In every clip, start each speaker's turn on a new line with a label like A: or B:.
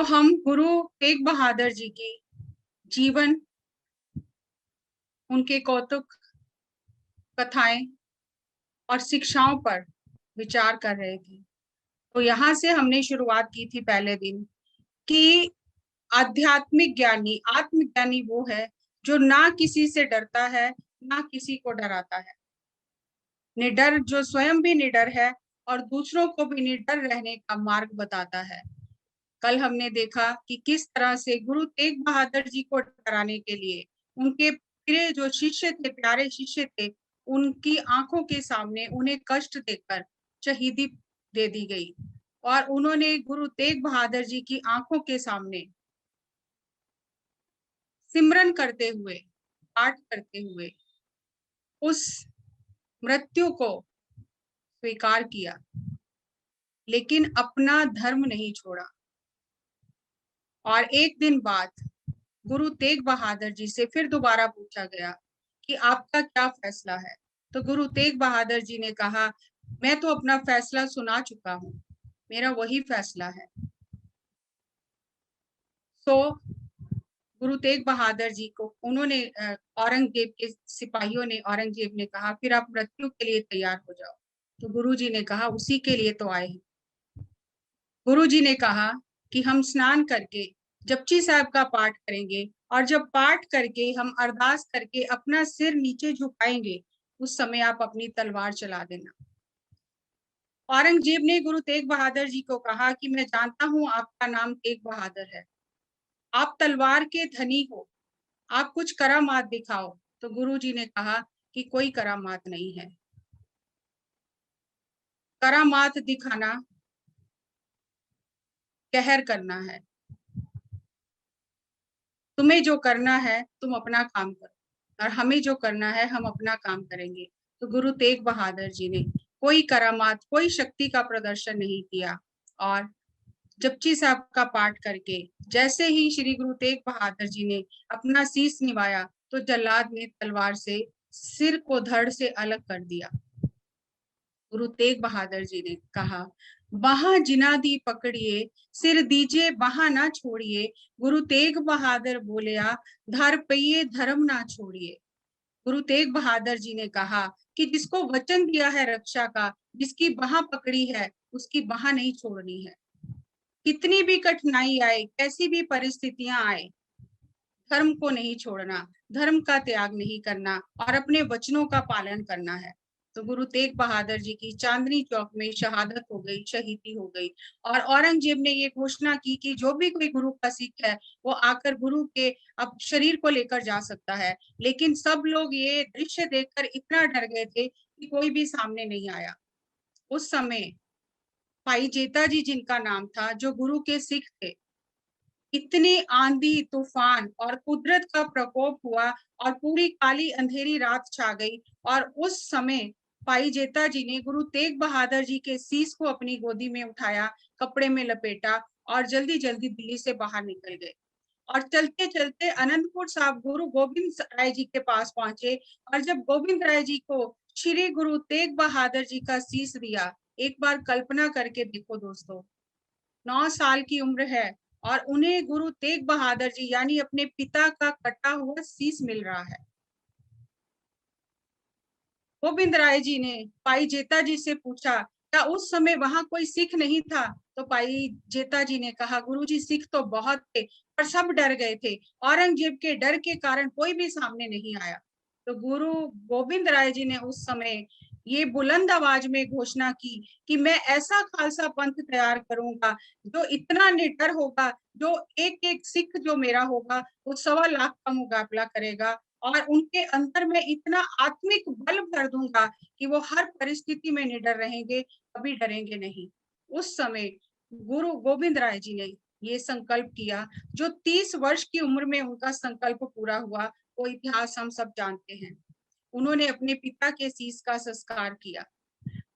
A: हम गुरु तेग बहादुर जी की जीवन, उनके कौतुक कथाएं और शिक्षाओं पर विचार कर रहे थे। तो यहाँ से हमने शुरुआत की थी पहले दिन कि आध्यात्मिक ज्ञानी, आत्मज्ञानी वो है जो ना किसी से डरता है, ना किसी को डराता है। निडर, जो स्वयं भी निडर है और दूसरों को भी निडर रहने का मार्ग बताता है। कल हमने देखा कि किस तरह से गुरु तेग बहादुर जी को डराने के लिए उनके प्रिय जो शिष्य थे, प्यारे शिष्य थे, उनकी आंखों के सामने उन्हें कष्ट देकर शहीदी दे दी गई। और उन्होंने गुरु तेग बहादुर जी की आंखों के सामने सिमरन करते हुए, पाठ करते हुए उस मृत्यु को स्वीकार किया, लेकिन अपना धर्म नहीं छोड़ा। और एक दिन बाद गुरु तेग बहादुर जी से फिर दोबारा पूछा गया कि आपका क्या फैसला है। तो गुरु तेग बहादुर जी ने कहा, मैं तो अपना फैसला सुना चुका हूं, मेरा वही फैसला है। तो गुरु तेग बहादुर जी को उन्होंने औरंगजेब के सिपाहियों ने, औरंगजेब ने कहा, फिर आप मृत्यु के लिए तैयार हो जाओ। तो गुरु जी ने कहा, उसी के लिए तो आए हैं। गुरु जी ने कहा कि हम स्नान करके जपजी साहब का पाठ करेंगे, और जब पाठ करके हम अरदास करके अपना सिर नीचे झुकाएंगे, उस समय आप अपनी तलवार चला देना। औरंगजेब ने गुरु तेग बहादुर जी को कहा कि मैं जानता हूं आपका नाम तेग बहादुर है, आप तलवार के धनी हो, आप कुछ करामात दिखाओ। तो गुरु जी ने कहा कि कोई करामात नहीं है, करामात दिखाना कहर करना है, तुम्हें जो करना है तुम अपना काम करो, और हमें जो करना है हम अपना काम करेंगे। तो गुरु तेग बहादुर जी ने कोई करामात, कोई शक्ति का प्रदर्शन नहीं किया, और जपजी साहब का पाठ करके जैसे ही श्री गुरु तेग बहादुर जी ने अपना शीश निभाया, तो जल्लाद ने तलवार से सिर को धड़ से अलग कर दिया। गुरु तेग बहादुर जी ने कहा, बाहा जिनादी पकड़िए, सिर दीजिए बाहा ना छोड़िए। गुरु तेग बहादुर बोलिया, धर पइये धर्म ना छोड़िए। गुरु तेग बहादुर जी ने कहा कि जिसको वचन दिया है रक्षा का, जिसकी बाह पकड़ी है, उसकी बाह नहीं छोड़नी है। कितनी भी कठिनाई आए, कैसी भी परिस्थितियां आए, धर्म को नहीं छोड़ना, धर्म का त्याग नहीं करना, और अपने वचनों का पालन करना है। तो गुरु तेग बहादुर जी की चांदनी चौक में शहादत हो गई, शहीदी हो गई। और औरंगजेब ने ये घोषणा की कि जो भी कोई गुरु का सिख है, वो आकर गुरु के अब शरीर को लेकर जा सकता है। लेकिन सब लोग ये दृश्य देखकर इतना डर गए थे कि कोई भी सामने नहीं आया। उस समय भाई जेता जी, जिनका नाम था, जो गुरु के सिख थे, इतनी आंधी तूफान और कुदरत का प्रकोप हुआ और पूरी काली अंधेरी रात छा गई। और उस समय भाई जेता जी ने गुरु तेग बहादुर जी के शीश को अपनी गोदी में उठाया, कपड़े में लपेटा, और जल्दी जल्दी दिल्ली से बाहर निकल गए। और चलते चलते अनंतपुर साहब गुरु गोविंद राय जी के पास पहुंचे। और जब गोविंद राय जी को श्री गुरु तेग बहादुर जी का शीश दिया, एक बार कल्पना करके देखो दोस्तों, 9 साल की उम्र है और उन्हें गुरु तेग बहादुर जी यानी अपने पिता का कटा हुआ शीश मिल रहा है। गोविंद राय जी ने भाई जेता जी से पूछा, क्या उस समय वहां कोई सिख नहीं था? तो भाई जेता जी ने कहा, गुरुजी सिख तो बहुत थे, पर सब डर गए थे, औरंगजेब के डर के कारण कोई भी सामने नहीं आया। तो गुरु गोविंद राय जी ने उस समय ये बुलंद आवाज में घोषणा की कि मैं ऐसा खालसा पंथ तैयार करूंगा जो इतना निडर होगा, जो एक एक सिख जो मेरा होगा वो 1.25 लाख का मुकाबला करेगा, और उनके अंदर में इतना आत्मिक बल भर दूंगा कि वो हर परिस्थिति में निडर रहेंगे, कभी डरेंगे नहीं। उस समय गुरु गोविंद राय जी ने ये संकल्प किया, जो 30 वर्ष की उम्र में उनका संकल्प पूरा हुआ, वो इतिहास हम सब जानते हैं। उन्होंने अपने पिता के शीश का संस्कार किया।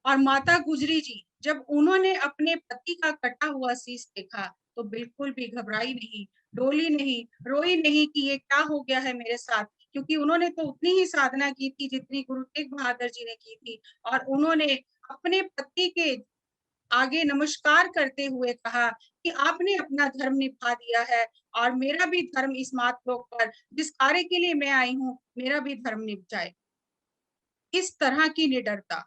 A: और माता गुजरी जी, जब उन्होंने अपने पति का कटा हुआ शीश देखा, तो बिल्कुल भी घबराई नहीं, डोली नहीं, रोई नहीं कि ये क्या हो गया है मेरे साथ, क्योंकि उन्होंने तो उतनी ही साधना की थी जितनी गुरु तेग बहादुर जी ने की थी। और उन्होंने अपने पति के आगे नमस्कार करते हुए कहा कि आपने अपना धर्म निभा दिया है और मेरा भी धर्म इस मातलोक पर जिस कार्य के लिए मैं आई हूँ, मेरा भी धर्म निभ जाए। इस तरह की निडरता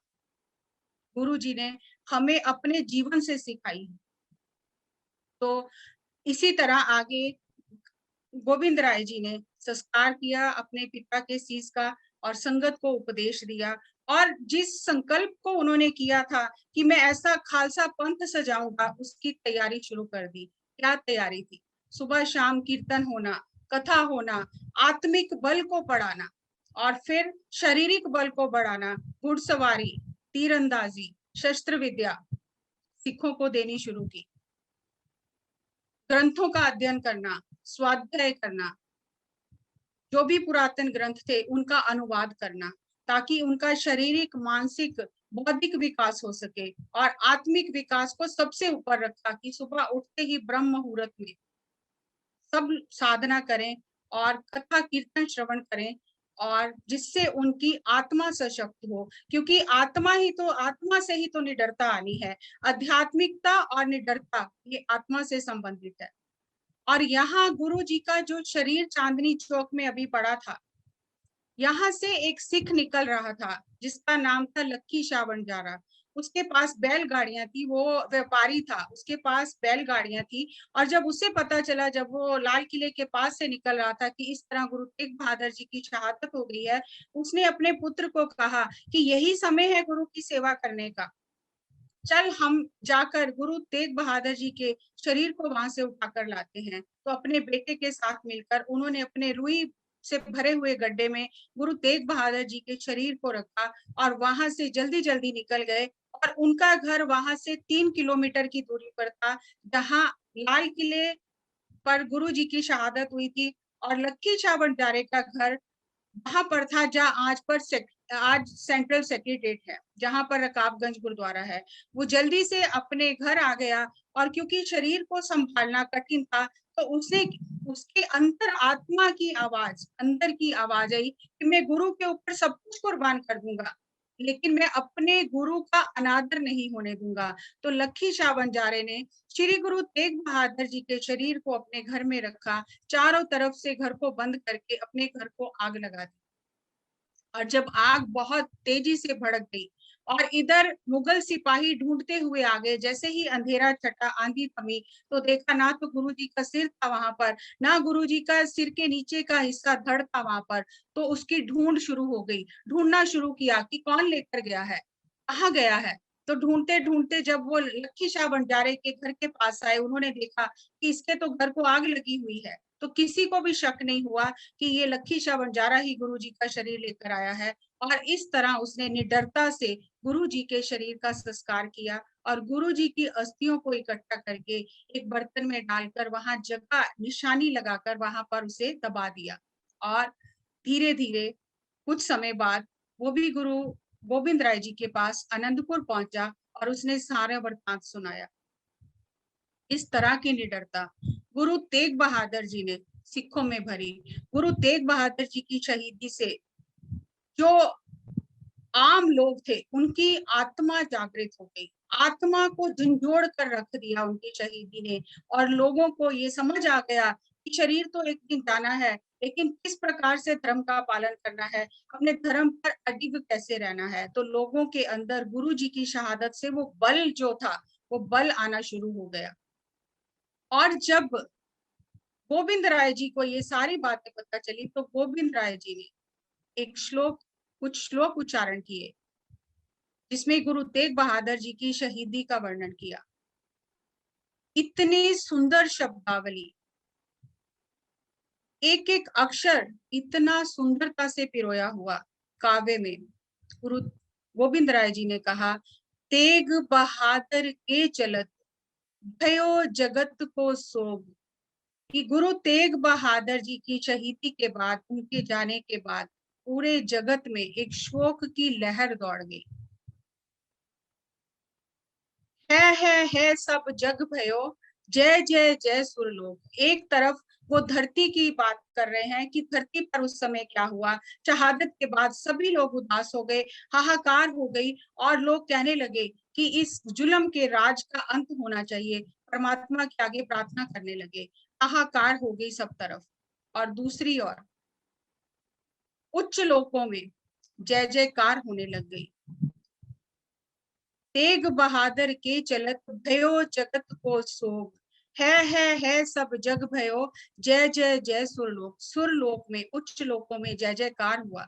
A: गुरु जी ने हमें अपने जीवन से सिखाई। तो इसी तरह आगे गोविंद राय जी ने संस्कार किया अपने पिता के शीश का और संगत को उपदेश दिया, और जिस संकल्प को उन्होंने किया था कि मैं ऐसा खालसा पंथ सजाऊंगा, उसकी तैयारी शुरू कर दी। क्या तैयारी थी? सुबह शाम कीर्तन होना, कथा होना, आत्मिक बल को बढ़ाना और फिर शारीरिक बल को बढ़ाना, घुड़सवारी, तीरंदाजी, शस्त्र विद्या सिखों को देनी शुरू की। ग्रंथों का अध्ययन करना, स्वाध्याय करना, जो भी पुरातन ग्रंथ थे उनका अनुवाद करना, ताकि उनका शारीरिक, मानसिक, बौद्धिक विकास हो सके, और आत्मिक विकास को सबसे ऊपर रखा कि सुबह उठते ही ब्रह्म मुहूर्त में सब साधना करें और कथा कीर्तन श्रवण करें, और जिससे उनकी आत्मा सशक्त हो, क्योंकि आत्मा से ही तो निडरता आनी है। आध्यात्मिकता और निडरता ये आत्मा से संबंधित है। और यहाँ गुरु जी का जो शरीर चांदनी चौक में अभी पड़ा था, यहाँ से एक सिख निकल रहा था जिसका नाम था लक्की शाह बंजारा। उसके पास बैलगाड़ियां थी, वो व्यापारी था, उसके पास बैलगाड़ियां थी। और जब उसे पता चला, जब वो लाल किले के पास से निकल रहा था कि इस तरह गुरु तेग बहादुर जी की शहादत हो गई है, उसने अपने पुत्र को कहा कि यही समय है गुरु की सेवा करने का, चल हम जाकर गुरु तेग बहादुर जी के शरीर को वहां से उठाकर लाते हैं। तो अपने बेटे के साथ मिलकर उन्होंने अपने रुई से भरे हुए गड्ढे में गुरु तेग बहादुर जी के शरीर को रखा और वहां से जल्दी जल्दी निकल गए। और उनका घर वहां से 3 किलोमीटर की दूरी पर था, जहां लाल किले पर गुरु जी की शहादत हुई थी, और लक्की शाह भंडारे का घर वहां पर था जहां आज सेंट्रल सेक्रेटेरिएट है, जहां पर रकाबगंज गुरुद्वारा है। वो जल्दी से अपने घर आ गया, और क्योंकि शरीर को संभालना कठिन था, तो उसने उसके अंतर आत्मा की आवाज, अंदर की आवाज आई कि मैं गुरु के ऊपर सब कुछ कुर्बान कर दूंगा, लेकिन मैं अपने गुरु का अनादर नहीं होने दूंगा। तो लक्की शाह बंजारे ने श्री गुरु तेग बहादुर जी के शरीर को अपने घर में रखा, चारों तरफ से घर को बंद करके अपने घर को आग लगा दी। और जब आग बहुत तेजी से भड़क गई और इधर मुगल सिपाही ढूंढते हुए आ गए, जैसे ही अंधेरा छटा, आंधी थमी, तो देखा ना तो गुरुजी का सिर था वहां पर, ना गुरुजी का सिर के नीचे का हिस्सा धड़ था वहां पर। तो उसकी ढूंढ शुरू हो गई, ढूंढना शुरू किया कि कौन लेकर गया है, कहाँ गया है। तो ढूंढते ढूंढते जब वो लक्की शाह भंडारे के घर के पास आए, उन्होंने देखा कि इसके तो घर को आग लगी हुई है। तो किसी को भी शक नहीं हुआ कि ये लक्की शाह बंजारा ही गुरु जी का शरीर लेकर आया है। और इस तरह उसने निडरता से गुरु जी के शरीर का संस्कार किया, और गुरु जी की अस्थियों को इकट्ठा करके एक बर्तन में डालकर वहां जगह निशानी लगाकर वहां पर उसे दबा दिया। और धीरे धीरे कुछ समय बाद वो भी गुरु गोविंद राय जी के पास आनंदपुर पहुंचा और उसने सारा वृतांत सुनाया। इस तरह की निडरता गुरु तेग बहादुर जी ने सिखों में भरी। गुरु तेग बहादुर जी की शहीदी से जो आम लोग थे उनकी आत्मा जागृत हो गई, आत्मा को झंझोड़ कर रख दिया उनकी शहीदी ने। और लोगों को ये समझ आ गया कि शरीर तो एक दिन जाना है, लेकिन किस प्रकार से धर्म का पालन करना है, अपने धर्म पर अडिग कैसे रहना है। तो लोगों के अंदर गुरु जी की शहादत से वो बल जो था, वो बल आना शुरू हो गया। और जब गोविंद राय जी को ये सारी बातें पता चली, तो गोविंद राय जी ने कुछ श्लोक उच्चारण किए, जिसमें गुरु तेग बहादुर जी की शहीदी का वर्णन किया। इतनी सुंदर शब्दावली, एक एक अक्षर इतना सुंदरता से पिरोया हुआ काव्य में। गुरु गोविंद राय जी ने कहा, तेग बहादुर के चलत भयो जगत को सोग। कि गुरु तेग बहादुर जी की शहीदी के बाद, उनके जाने के बाद पूरे जगत में एक शोक की लहर दौड़ गई। है सब जग भयो, जय जय जय सुरलोक। एक तरफ वो धरती की बात कर रहे हैं कि धरती पर उस समय क्या हुआ, शहादत के बाद सभी लोग उदास हो गए, हाहाकार हो गई, और लोग कहने लगे कि इस जुल्म के राज का अंत होना चाहिए। परमात्मा के आगे प्रार्थना करने लगे। हाहाकार हो गई सब तरफ। और दूसरी ओर उच्च लोकों में जय जयकार होने लग गई। तेग बहादुर के चलत भयो जगत को सोग, है सब जग भयो, जय जय जय सुरलोक। सुरलोक में, उच्च लोकों में जय जयकार हुआ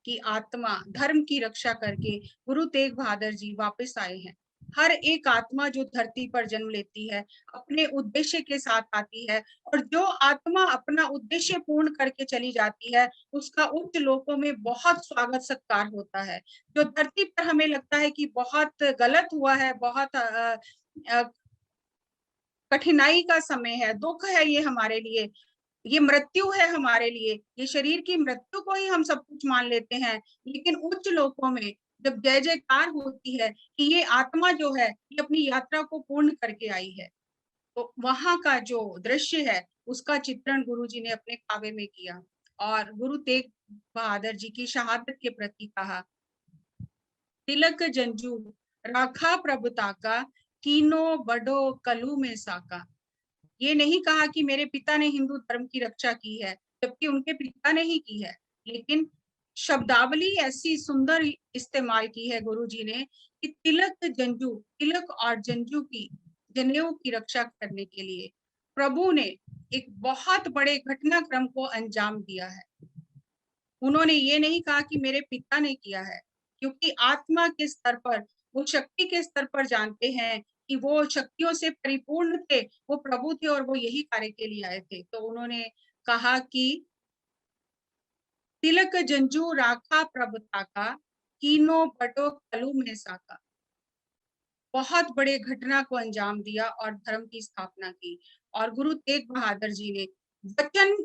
A: कि आत्मा धर्म की रक्षा करके गुरु तेग बहादुर जी वापस आए हैं। हर एक आत्मा जो धरती पर जन्म लेती है अपने उद्देश्य के साथ आती है, और जो आत्मा अपना उद्देश्य पूर्ण करके चली जाती है उसका उच्च लोकों में बहुत स्वागत सत्कार होता है। जो धरती पर हमें लगता है कि बहुत गलत हुआ है, बहुत कठिनाई का समय है, दुख है ये हमारे लिए, ये मृत्यु है हमारे लिए, ये शरीर की मृत्यु को ही हम सब कुछ मान लेते हैं। लेकिन उच्च लोकों में जब जय जयकार होती है कि ये आत्मा जो है ये अपनी यात्रा को पूर्ण करके आई है, तो वहां का जो दृश्य है उसका चित्रण गुरु जी ने अपने काव्य में किया और गुरु तेग बहादुर जी की शहादत के प्रति कहा, तिलक जंजू राखा प्रभुता का, कीनो बड़ो कलू में साका। ये नहीं कहा कि मेरे पिता ने हिंदू धर्म की रक्षा की है, जबकि उनके पिता ने ही की है, लेकिन शब्दावली ऐसी सुंदर इस्तेमाल की है गुरु जी ने कि तिलक जंजू, तिलक और जंजू की, जनेऊ की रक्षा करने के लिए प्रभु ने एक बहुत बड़े घटनाक्रम को अंजाम दिया है। उन्होंने ये नहीं कहा कि मेरे पिता ने किया है, क्योंकि आत्मा के स्तर पर, वो शक्ति के स्तर पर जानते हैं कि वो शक्तियों से परिपूर्ण थे, वो प्रभु थे और वो यही कार्य के लिए आए थे। तो उन्होंने कहा कि तिलक जंजू राखा प्रभुता का, कीनो पटो कलु में साका। बहुत बड़े घटना को अंजाम दिया और धर्म की स्थापना की। और गुरु तेग बहादुर जी ने वचन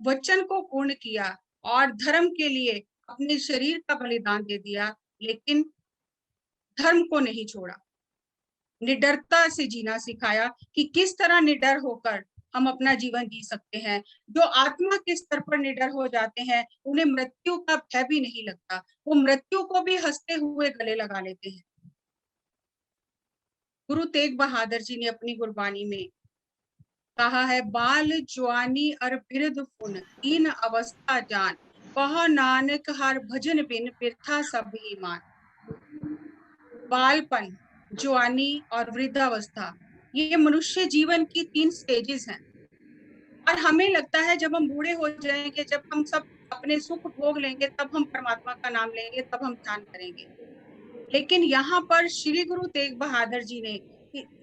A: वचन को पूर्ण किया और धर्म के लिए अपने शरीर का बलिदान दे दिया, लेकिन धर्म को नहीं छोड़ा। निडरता से जीना सिखाया कि किस तरह निडर होकर हम अपना जीवन जी सकते हैं। जो आत्मा के स्तर पर निडर हो जाते हैं उन्हें मृत्यु का भय भी नहीं लगता, वो मृत्यु को भी हंसते हुए गले लगा लेते हैं। गुरु तेग बहादुर जी ने अपनी गुरबानी में कहा है, बाल ज्वानी और बिरद फुन तीन अवस्था जान, कह नानक हर भजन बिन बिरथा सब ही मान। बालपन, जवानी और वृद्धावस्था, ये मनुष्य जीवन की 3 स्टेजेस हैं। और हमें लगता है जब हम बूढ़े हो जाएंगे, जब हम सब अपने सुख भोग लेंगे, तब हम परमात्मा का नाम लेंगे, तब हम ध्यान करेंगे। लेकिन यहाँ पर श्री गुरु तेग बहादुर जी ने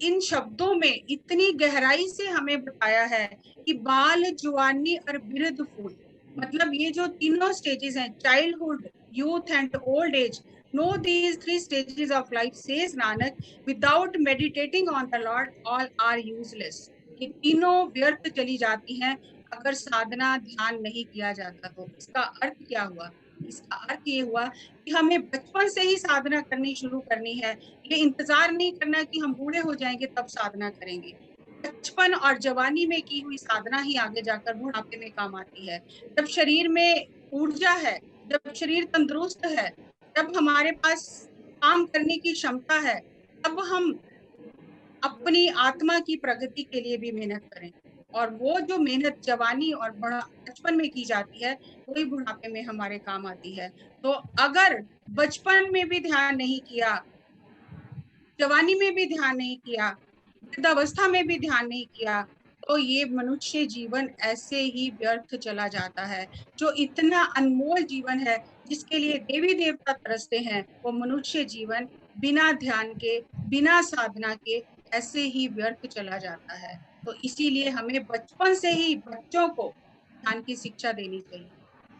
A: इन शब्दों में इतनी गहराई से हमें बताया है कि बाल, जुआनी और बिरध फूल, मतलब ये जो तीनों स्टेजेस हैं, childhood, youth and old age, know these 3 stages of life, says Nanak, without meditating on the Lord all are useless। ये तीनों व्यर्थ चली जाती हैं अगर साधना ध्यान नहीं किया जाता। तो इसका अर्थ क्या हुआ? इसका अर्थ ये हुआ कि हमें बचपन से ही साधना करनी शुरू करनी है। ये इंतजार नहीं करना कि हम बूढ़े हो जाएंगे तब साधना करेंगे। बचपन और जवानी में की हुई साधना ही आगे जाकर बुढ़ापे में काम आती है। जब शरीर में ऊर्जा है, जब शरीर तंदुरुस्त है, जब हमारे पास काम करने की क्षमता है, तब हम अपनी आत्मा की प्रगति के लिए भी मेहनत करें। और वो जो मेहनत जवानी और बचपन में की जाती है वही बुढ़ापे में हमारे काम आती है। तो अगर बचपन में भी ध्यान नहीं किया, जवानी में भी ध्यान नहीं किया, वृद्धावस्था में भी ध्यान नहीं किया, तो ये मनुष्य जीवन ऐसे ही व्यर्थ चला जाता है। जो इतना अनमोल जीवन है, जिसके लिए देवी देवता तरसते हैं, वो मनुष्य जीवन बिना ध्यान के, बिना साधना के ऐसे ही व्यर्थ चला जाता है। तो इसीलिए हमें बचपन से ही बच्चों को ध्यान की शिक्षा देनी चाहिए,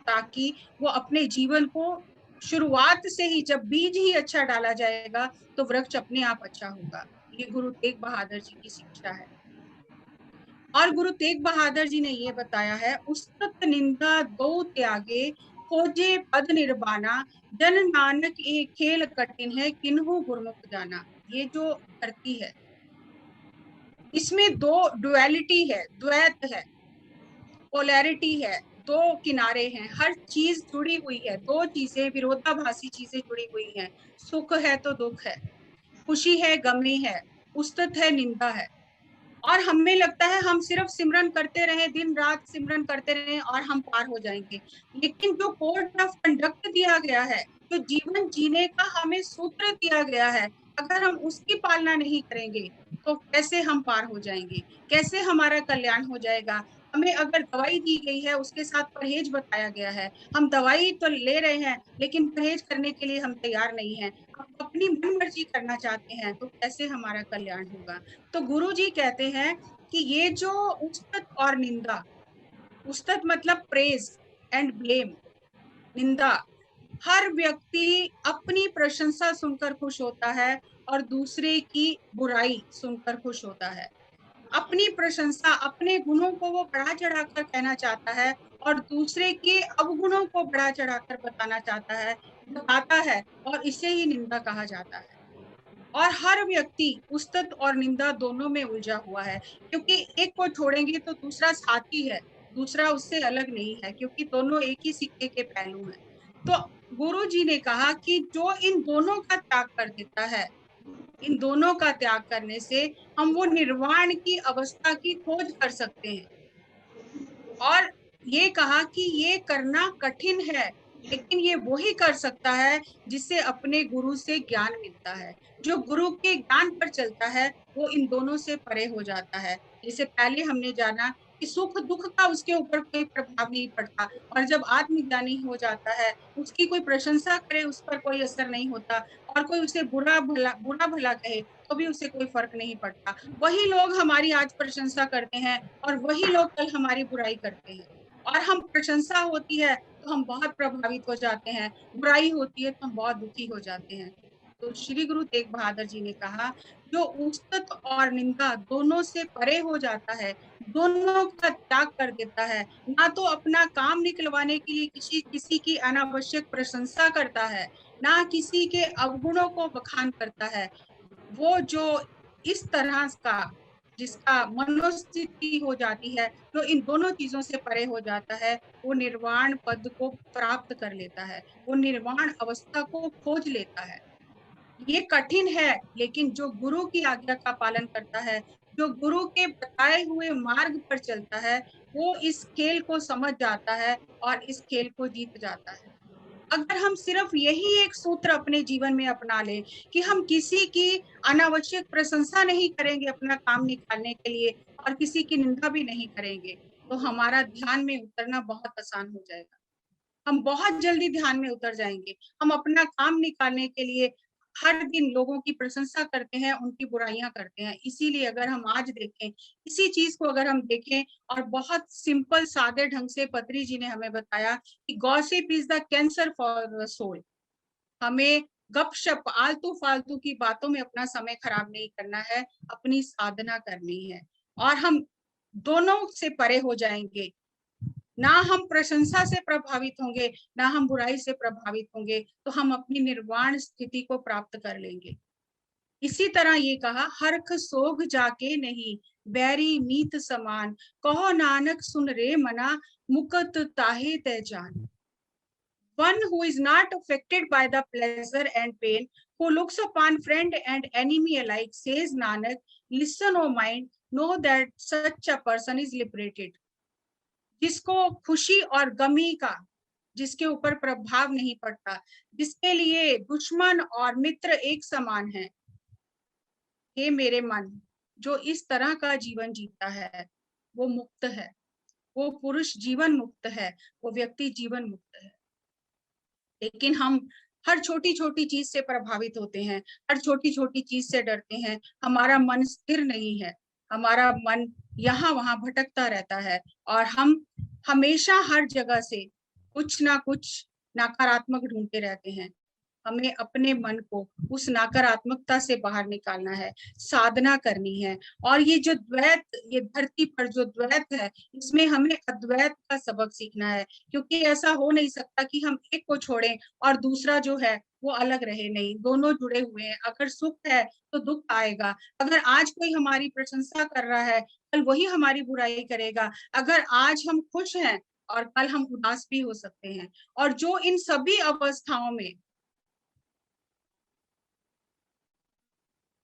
A: ताकि वो अपने जीवन को शुरुआत से ही, जब बीज ही अच्छा डाला जाएगा तो वृक्ष अपने आप अच्छा होगा। ये गुरु तेग बहादुर जी की शिक्षा है। और गुरु तेग बहादुर जी ने ये बताया है, उस्तत निंदा दो त्यागे, खोजे पद निर्वाणा, जन नानक ये खेल कठिन है, किन्हु गुरमुख जाना। ये जो धरती है इसमें दो डुअलिटी है, द्वैत है, पोलैरिटी है, दो किनारे हैं, हर चीज जुड़ी हुई है, दो चीजें, विरोधाभासी चीजें जुड़ी हुई हैं। सुख है तो दुख है, खुशी है गमी है, उस्तत है निंदा है। और हमें लगता है हम सिर्फ सिमरन करते रहे, दिन रात सिमरन करते रहे और हम पार हो जाएंगे। लेकिन जो कोड ऑफ कंडक्ट दिया गया है, जो जीवन जीने का हमें सूत्र दिया गया है, अगर हम उसकी पालना नहीं करेंगे तो कैसे हम पार हो जाएंगे, कैसे हमारा कल्याण हो जाएगा। हमें अगर दवाई दी गई है, उसके साथ परहेज बताया गया है, हम दवाई तो ले रहे हैं लेकिन परहेज करने के लिए हम तैयार नहीं है, हम अपनी मन मर्जी करना चाहते हैं, तो कैसे हमारा कल्याण होगा। तो गुरु जी कहते हैं कि ये जो उस्तत और निंदा, उस्तत मतलब प्रेज एंड ब्लेम, निंदा, हर व्यक्ति अपनी प्रशंसा सुनकर खुश होता है और दूसरे की बुराई सुनकर खुश होता है। अपनी प्रशंसा, अपने गुणों को वो बढ़ा चढ़ाकर कहना चाहता है और दूसरे के अवगुणों को बढ़ा चढ़ाकर बताना चाहता है, बताता है, और इसे ही निंदा कहा जाता है। और हर व्यक्ति उस्तत और निंदा दोनों में उलझा हुआ है, क्योंकि एक को छोड़ेंगे तो दूसरा साथी है, दूसरा उससे अलग नहीं है, क्योंकि दोनों एक ही सिक्के के पहलू हैं। तो गुरु जी ने कहा कि जो इन दोनों का त्याग कर देता है, इन दोनों का त्याग करने से हम वो निर्वाण की अवस्था की खोज कर सकते हैं। और ये कहा कि ये करना कठिन है, लेकिन ये वही कर सकता है जिससे अपने गुरु से ज्ञान मिलता है। जो गुरु के ज्ञान पर चलता है वो इन दोनों से परे हो जाता है। जैसे पहले हमने जाना कि सुख दुख का उसके ऊपर कोई प्रभाव नहीं पड़ता, और जब आत्मज्ञानी हो जाता है, उसकी कोई प्रशंसा करे उस पर कोई असर नहीं होता, और कोई उसे बुरा भला कहे तो भी उसे कोई फर्क नहीं पड़ता। वही लोग हमारी आज प्रशंसा करते हैं और वही लोग कल हमारी बुराई करते हैं। और हम प्रशंसा होती है तो हम बहुत प्रभावित हो जाते हैं, बुराई होती है तो हम बहुत दुखी हो जाते हैं। तो श्री गुरु तेग बहादुर जी ने कहा, जो उस्तत और निंदा दोनों से परे हो जाता है, दोनों का त्याग कर देता है, ना तो अपना काम निकलवाने के लिए किसी किसी की अनावश्यक प्रशंसा करता है, ना किसी के अवगुणों को बखान करता है, वो जो इस तरह का, जिसका मनोस्थिति हो जाती है, जो इन दोनों चीजों से परे हो जाता है, वो निर्वाण पद को प्राप्त कर लेता है, वो निर्वाण अवस्था को खोज लेता है। ये कठिन है, लेकिन जो गुरु की आज्ञा का पालन करता है, जो गुरु के बताए हुए मार्ग पर चलता है, वो इस खेल को समझ जाता है और इस खेल को जीत जाता है। अगर हम सिर्फ यही एक सूत्र अपने जीवन में अपना लें कि हम किसी की अनावश्यक प्रशंसा नहीं करेंगे अपना काम निकालने के लिए, और किसी की निंदा भी नहीं करेंगे, तो हमारा ध्यान में उतरना बहुत आसान हो जाएगा। हम बहुत जल्दी ध्यान में उतर जाएंगे। हम अपना काम निकालने के लिए हर दिन लोगों की प्रशंसा करते हैं, उनकी बुराइयां करते हैं। इसीलिए अगर हम आज देखें, इसी चीज को अगर हम देखें, और बहुत सिंपल सादे ढंग से पत्री जी ने हमें बताया कि gossip is the cancer for the soul. हमें गपशप, आलतू फालतू की बातों में अपना समय खराब नहीं करना है, अपनी साधना करनी है, और हम दोनों से परे हो जाएंगे। ना हम प्रशंसा से प्रभावित होंगे, ना हम बुराई से प्रभावित होंगे, तो हम अपनी निर्वाण स्थिति को प्राप्त कर लेंगे। इसी तरह ये कहा, हरख सोग जाके नहीं, बैरी मीत समान, कहो नानक सुन रे मना, मुकत ताहे तै जान। One who is not affected by the pleasure and pain, who looks upon friend and enemy alike, says Nanak, listen, O mind, know that such a person is liberated. जिसको खुशी और गमी का, जिसके ऊपर प्रभाव नहीं पड़ता, जिसके लिए दुश्मन और मित्र एक समान है, हे मेरे मन, जो इस तरह का जीवन जीता है वो मुक्त है, वो पुरुष जीवन मुक्त है, वो व्यक्ति जीवन मुक्त है। लेकिन हम हर छोटी छोटी चीज से प्रभावित होते हैं, हर छोटी छोटी चीज से डरते हैं, हमारा मन स्थिर नहीं है, हमारा मन यहाँ वहां भटकता रहता है, और हम हमेशा हर जगह से कुछ ना कुछ नकारात्मक ढूंढते रहते हैं। हमें अपने मन को उस नकारात्मकता से बाहर निकालना है, साधना करनी है। और ये जो द्वैत, ये धरती पर जो द्वैत है, इसमें हमें अद्वैत का सबक सीखना है, क्योंकि ऐसा हो नहीं सकता कि हम एक को छोड़ें और दूसरा जो है वो अलग रहे, नहीं, दोनों जुड़े हुए हैं। अगर सुख है तो दुख आएगा, अगर आज कोई हमारी प्रशंसा कर रहा है कल वही हमारी बुराई करेगा, अगर आज हम खुश हैं और कल हम उदास भी हो सकते हैं। और जो इन सभी अवस्थाओं में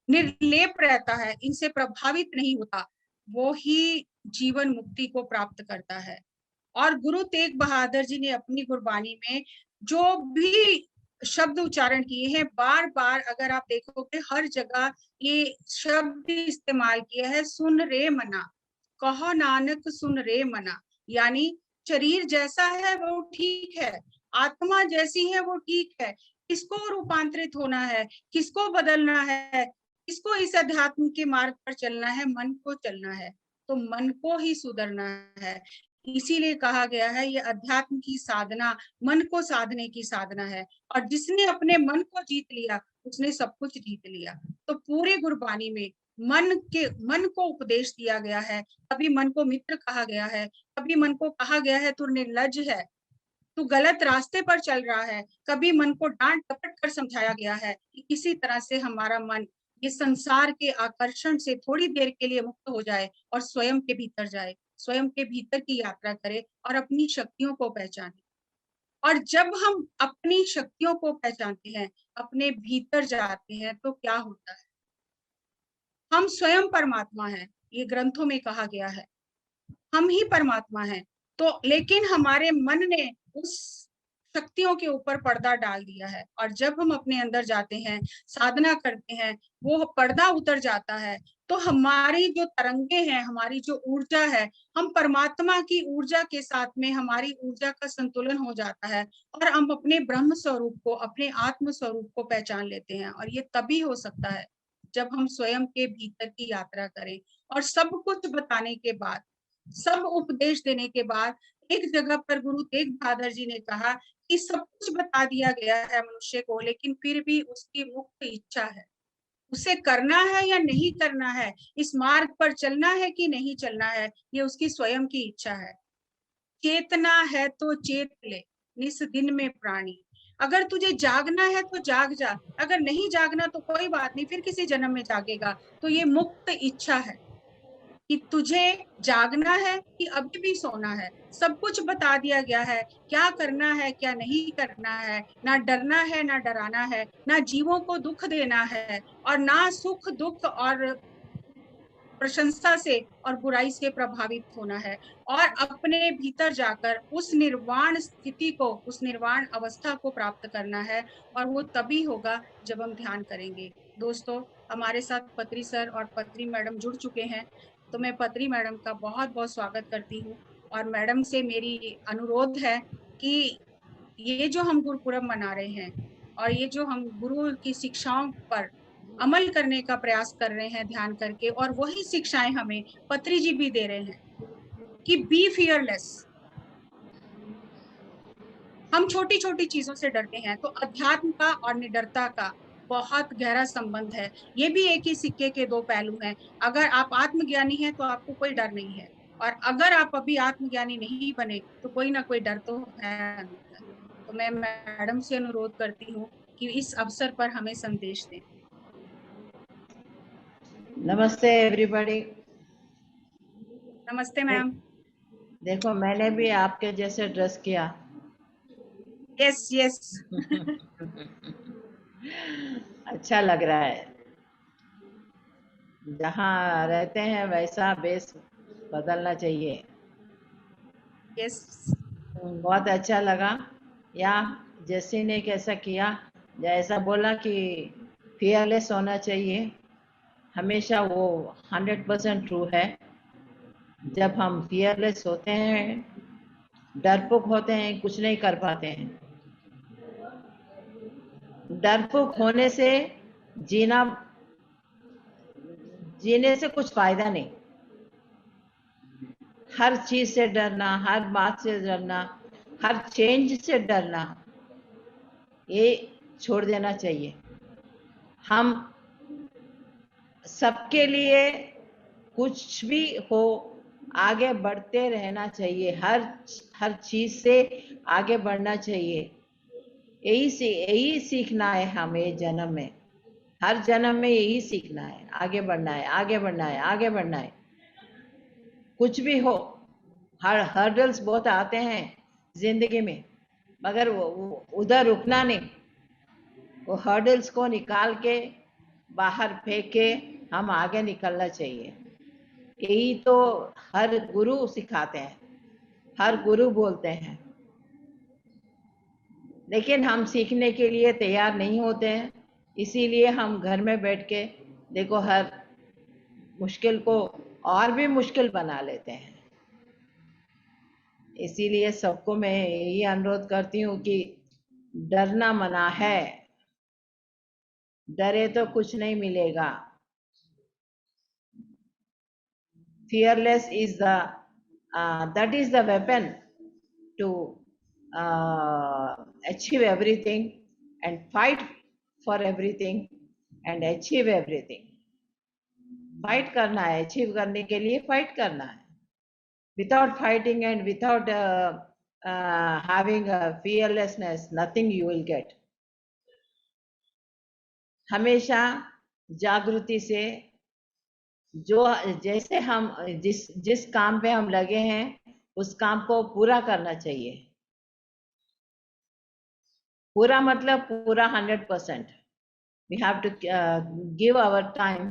A: निर्लेप रहता है, इनसे प्रभावित नहीं होता, वो ही जीवन मुक्ति को प्राप्त करता है। और गुरु तेग बहादुर जी ने अपनी गुरबानी में जो भी शब्द उच्चारण किए हैं, बार बार अगर आप देखोगे हर जगह ये शब्द इस्तेमाल किया है, सुन रे मना, कहो नानक सुन रे मना। यानी शरीर जैसा है वो ठीक है, आत्मा जैसी है वो ठीक है, किसको रूपांतरित होना है, किसको बदलना है, किसको इस अध्यात्म के मार्ग पर चलना है, मन को चलना है, तो मन को ही सुधरना है। इसीलिए कहा गया है ये अध्यात्म की साधना मन को साधने की साधना है, और जिसने अपने मन को जीत लिया उसने सब कुछ जीत लिया। तो पूरे गुरबानी में मन को उपदेश दिया गया है। कभी मन को मित्र कहा गया है, कभी मन को कहा गया है तू निर्लज है, तू गलत रास्ते पर चल रहा है, कभी मन को डांट डपट कर समझाया गया है कि किसी तरह से हमारा मन ये संसार के आकर्षण से थोड़ी देर के लिए मुक्त हो जाए और स्वयं के भीतर जाए, स्वयं के भीतर की यात्रा करे और अपनी शक्तियों को पहचाने। और जब हम अपनी शक्तियों को पहचानते हैं, अपने भीतर जाते हैं, तो क्या होता है, हम स्वयं परमात्मा हैं, ये ग्रंथों में कहा गया है, हम ही परमात्मा हैं। तो लेकिन हमारे मन ने उस शक्तियों के ऊपर पर्दा डाल दिया है, और जब हम अपने अंदर जाते हैं, साधना करते हैं, वो पर्दा उतर जाता है, तो हमारी जो तरंगे हैं, हमारी जो ऊर्जा है, हम परमात्मा की ऊर्जा के साथ में हमारी ऊर्जा का संतुलन हो जाता है, और हम अपने ब्रह्म स्वरूप को, अपने आत्म स्वरूप को पहचान लेते हैं। और ये तभी हो सकता है जब हम स्वयं के भीतर की यात्रा करें, और सब कुछ बताने के बाद, सब उपदेश देने के बाद, एक जगह पर गुरु तेग बहादुर जी ने कहा कि सब कुछ बता दिया गया है मनुष्य को, लेकिन फिर भी उसकी मुक्त इच्छा है, उसे करना है या नहीं करना है, इस मार्ग पर चलना है कि नहीं चलना है, ये उसकी स्वयं की इच्छा है। चेतना है तो चेत ले निस दिन में प्राणी, अगर तुझे जागना है तो जाग जा, अगर नहीं जागना तो कोई बात नहीं, फिर किसी जन्म में जागेगा। तो ये मुक्त इच्छा है कि तुझे जागना है कि अभी भी सोना है, सब कुछ बता दिया गया है, क्या करना है क्या नहीं करना है, ना डरना है ना डराना है, ना जीवों को दुख देना है, और ना सुख दुख और प्रशंसा से और बुराई से प्रभावित होना है, और अपने भीतर जाकर उस निर्वाण स्थिति को, उस निर्वाण अवस्था को प्राप्त करना है। और वो तभी होगा जब हम ध्यान करेंगे। दोस्तों, हमारे साथ पत्री सर और पत्री मैडम जुड़ चुके हैं, तो मैं पत्री मैडम का बहुत बहुत स्वागत करती हूँ। और मैडम से मेरी अनुरोध है कि ये जो हम गुरुपुरब मना रहे हैं, और ये जो हम गुरु की शिक्षाओं पर अमल करने का प्रयास कर रहे हैं ध्यान करके, और वही शिक्षाएं हमें पत्री जी भी दे रहे हैं कि बी फियरलेस। हम छोटी छोटी चीजों से डरते हैं, तो अध्यात्म का और निडरता का बहुत गहरा संबंध है। ये भी एक ही सिक्के के दो पहलू हैं। अगर आप आत्मज्ञानी हैं तो आपको कोई डर नहीं है, और अगर आप अभी आत्मज्ञानी नहीं बने तो कोई ना कोई डर तो है अंदर। तो मैं मैडम से अनुरोध करती हूँ कि इस अवसर पर हमें संदेश दें।
B: नमस्ते एवरीबॉडी।
A: नमस्ते मैम।
B: देखो, मैंने भी आपके जैसे ड्रेस किया।
A: Yes yes.
B: अच्छा लग रहा है। जहाँ रहते हैं वैसा बेस बदलना चाहिए।
A: यस।
B: बहुत अच्छा लगा। या जैसे ने कैसा किया, जैसा बोला कि फियरलेस होना चाहिए, हमेशा वो 100% ट्रू है। जब हम फियरलेस होते हैं, डरपोक होते हैं, कुछ नहीं कर पाते हैं। डरपोक होने से जीने से कुछ फायदा नहीं। हर चीज से डरना, हर बात से डरना, हर चेंज से डरना, ये छोड़ देना चाहिए। हम सबके लिए कुछ भी हो, आगे बढ़ते रहना चाहिए। हर चीज से आगे बढ़ना चाहिए। यही सीखना है हमें जन्म में। हर जन्म में यही सीखना है, आगे बढ़ना है, आगे बढ़ना है, आगे बढ़ना है। कुछ भी हो, हर्डल्स बहुत आते हैं जिंदगी में, मगर वो उधर रुकना नहीं। वो हर्डल्स को निकाल के बाहर फेंक के हम आगे निकलना चाहिए। यही तो हर गुरु सिखाते हैं, हर गुरु बोलते हैं, लेकिन हम सीखने के लिए तैयार नहीं होते हैं। इसीलिए हम घर में बैठ के देखो हर मुश्किल को और भी मुश्किल बना लेते हैं। इसीलिए सबको मैं यही अनुरोध करती हूँ कि डरना मना है, डरे तो कुछ नहीं मिलेगा। Fearless is that is the weapon to achieve everything and fight for everything and achieve everything. Fight करना है, अचीव करने के लिए फाइट करना है। Without fighting and without having a fearlessness, nothing you will get. हमेशा जागृति से जो जैसे हम जिस काम पे हम लगे हैं उस काम को पूरा करना चाहिए। पूरा मतलब पूरा 100%. We have to give our time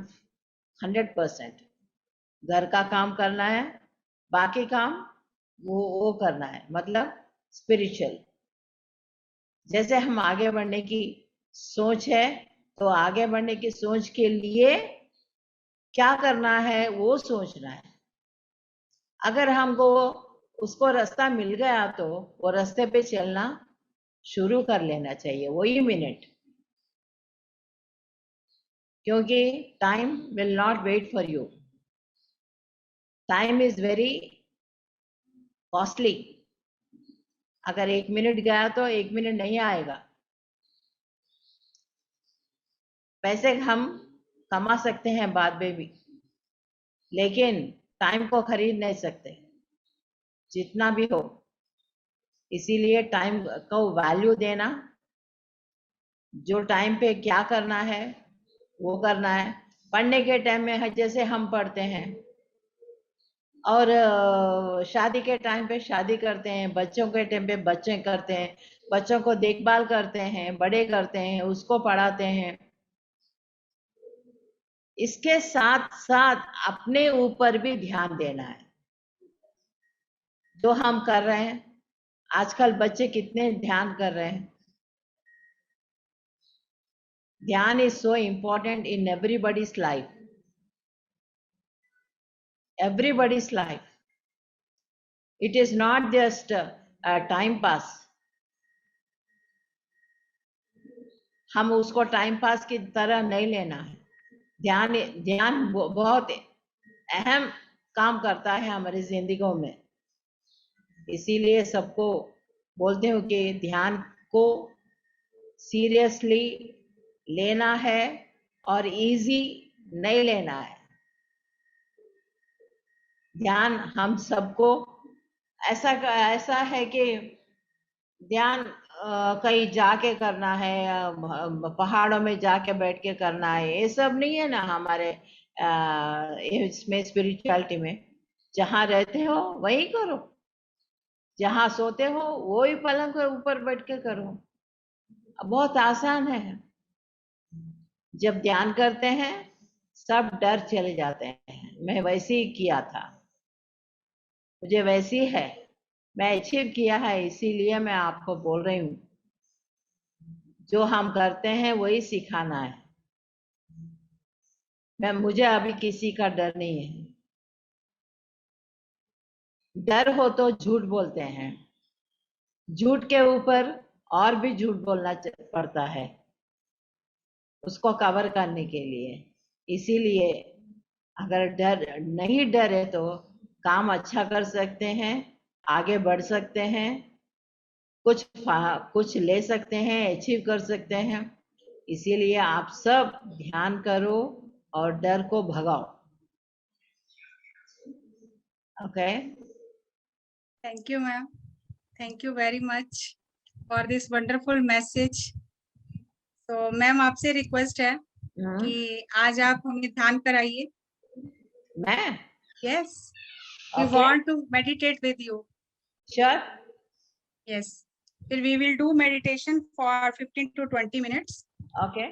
B: 100%. घर का काम करना है, बाकी काम वो करना है, मतलब स्पिरिचुअल। जैसे हम आगे बढ़ने की सोच है तो आगे बढ़ने की सोच के लिए क्या करना है वो सोचना है। अगर हमको उसको रास्ता मिल गया तो वो रास्ते पे चलना शुरू कर लेना चाहिए वही मिनट, क्योंकि time will not wait for you. Time is very costly. अगर 1 मिनट गया तो 1 मिनट नहीं आएगा। पैसे हम कमा सकते हैं बाद में भी, लेकिन टाइम को खरीद नहीं सकते जितना भी हो। इसीलिए टाइम को वैल्यू देना, जो टाइम पे क्या करना है वो करना है। पढ़ने के टाइम में जैसे हम पढ़ते हैं और शादी के टाइम पे शादी करते हैं, बच्चों के टाइम पे बच्चे करते हैं, बच्चों को देखभाल करते हैं, बड़े करते हैं, उसको पढ़ाते हैं। इसके साथ साथ अपने ऊपर भी ध्यान देना है जो हम कर रहे हैं। आजकल बच्चे कितने ध्यान कर रहे हैं। ध्यान is so important in everybody's life, everybody's life. It is not just a time pass. हम उसको टाइम पास की तरह नहीं लेना है। ध्यान बहुत अहम काम करता है हमारी जिंदगियों में। इसीलिए सबको बोलते हूँ कि ध्यान को सीरियसली लेना है और इजी नहीं लेना है। ध्यान हम सबको ऐसा है कि ध्यान कहीं जाके करना है, पहाड़ों में जाके बैठ के करना है, ये सब नहीं है ना हमारे इसमें स्पिरिचुअलिटी में। जहाँ रहते हो वही करो, जहाँ सोते हो वही पलंग के ऊपर बैठ के करो। बहुत आसान है। जब ध्यान करते हैं सब डर चले जाते हैं। मैं वैसे ही किया था, मुझे वैसी है, मैं अचीव किया है, इसीलिए मैं आपको बोल रही हूँ जो हम करते हैं वही सिखाना है। मुझे अभी किसी का डर नहीं है। डर हो तो झूठ बोलते हैं, झूठ के ऊपर और भी झूठ बोलना पड़ता है उसको कवर करने के लिए। इसीलिए अगर नहीं डरे तो काम अच्छा कर सकते हैं, आगे बढ़ सकते हैं, कुछ ले सकते हैं, अचीव कर सकते हैं। इसीलिए आप सब ध्यान करो और डर को भगाओ। Okay,
A: thank you ma'am, thank you very much for this wonderful message. तो मैम आपसे रिक्वेस्ट है कि आज आप हमें ध्यान कराइए।
B: मैं
A: yes, we want to meditate with you.
B: Sure,
A: yes, फिर we will do meditation for 15 to 20 minutes.
B: Okay.